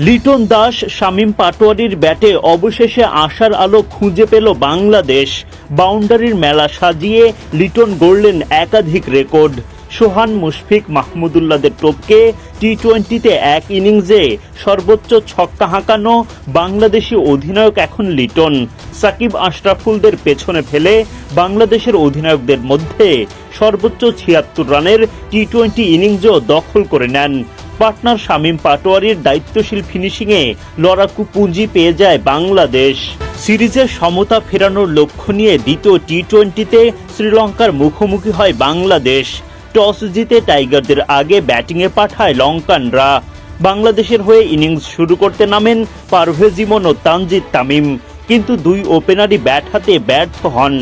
লিটন দাস, শামীম পাটোয়ারির ব্যাটে অবশেষে আশার আলো খুঁজে পেল বাংলাদেশ। বাউন্ডারির মেলা সাজিয়ে লিটন গড়লেন একাধিক রেকর্ড। সোহান, মুশফিক, মাহমুদুল্লাহদের টপকে টি-20-তে এক ইনিংসে সর্বোচ্চ ছক্কা হাঁকানো বাংলাদেশি অধিনায়ক এখন লিটন। সাকিব, আশরাফুলদের পেছনে ফেলে বাংলাদেশের অধিনায়কদের মধ্যে সর্বোচ্চ ৭৬ রানের টি-20 ইনিংসও দখল করে নেন। পার্টনার শামীম পাটোয়ারির দায়িত্বশীল ফিনিশিংয়ে লড়াকু পুঁজি পেয়ে যায় বাংলাদেশ। সিরিজের সমতা ফেরানোর লক্ষ্য নিয়ে দ্বিতীয় টি-20-তে শ্রীলঙ্কার মুখোমুখি হয় বাংলাদেশ। টস জিতে টাইগারদের আগে ব্যাটিংয়ে পাঠায় লঙ্কানরা। বাংলাদেশের হয়ে ইনিংস শুরু করতে নামেন পারভেজ ইমন ও তানজিদ তামিম, কিন্তু দুই ওপেনারই ব্যাট হাতে ব্যর্থ হন।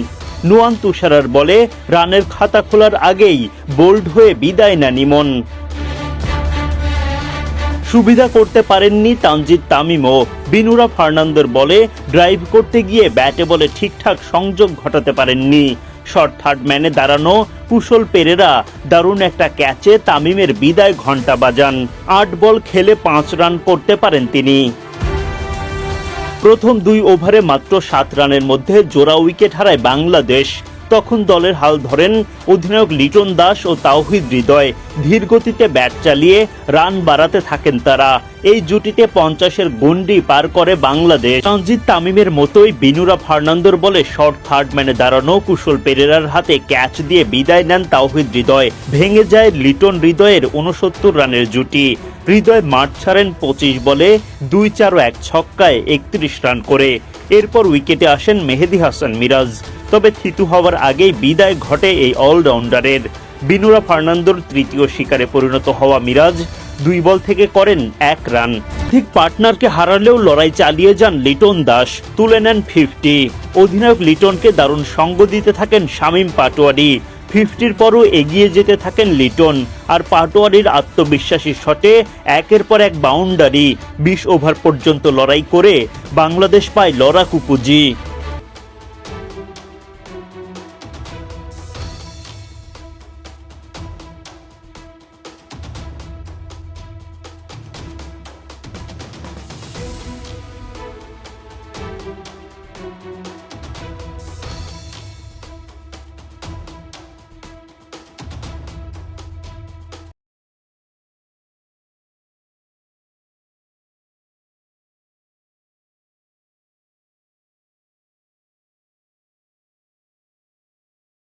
নুয়ান তুষারার বলে রানের খাতা খোলার আগেই বোল্ড হয়ে বিদায় নেন ইমন। সুবিধা করতে পারেননি তানজিদ তামিমও। বিনুরা ফার্নান্দোর বলে ড্রাইভ করতে গিয়ে ব্যাটে বলে ঠিকঠাক সংযোগ ঘটাতে পারেননি। শর্ট থার্ড ম্যানে দাঁড়ানো কুশল পেরেরা দারুণ একটা ক্যাচে তামিমের বিদায় ঘণ্টা বাজান। ৮ বল খেলে ৫ রান করতে পারেন তিনি। প্রথম ২ ওভারে মাত্র ৭ রানের মধ্যে জোড়া উইকেট হারায় বাংলাদেশ। তখন দলের হাল ধরেন অধিনায়ক লিটন দাস ও তাওহিদ হৃদয়। ধীর গতিতে ব্যাট চালিয়ে রান বাড়াতে থাকেন তারা। এই জুটিতে ৫০-এর গন্ডি পার করে বাংলাদেশ। তানজিদ তামিমের মতোই বিনুরা ফার্নান্দোর বলে শর্ট থার্ড ম্যানে দাঁড়ানো কুশল পেরেরার হাতে ক্যাচ দিয়ে বিদায় নেন তাওহিদ হৃদয়। ভেঙে যায় লিটন হৃদয়ের ৬৯ রানের জুটি। হৃদয় মাঠ ছাড়েন ২৫ বলে ২-৪ ও ১ ছক্কায় ৩১ রান করে। এরপর উইকেটে আসেন মেহেদী হাসান মিরাজ। তবে থিতু হওয়ার আগেই বিদায় ঘটে এই অলরাউন্ডারের। বিনুরা ফার্নান্দোর তৃতীয় শিকারে পরিণত হওয়া মিরাজ ২ বল থেকে করেন ১ রান। ঠিক পার্টনারকে হারালেও লড়াই চালিয়ে যান লিটন দাস, তুলে নেন 50। অধিনায়ক লিটনকে দারুণ সঙ্গ দিতে থাকেন শামীম পাটোয়ারি। 50-র পরও এগিয়ে যেতে থাকেন লিটন। আর পাটোয়ারির আত্মবিশ্বাসী শটে একের পর এক বাউন্ডারি। ২০ ওভার পর্যন্ত লড়াই করে বাংলাদেশ পায় লড়াকু পুঁজি।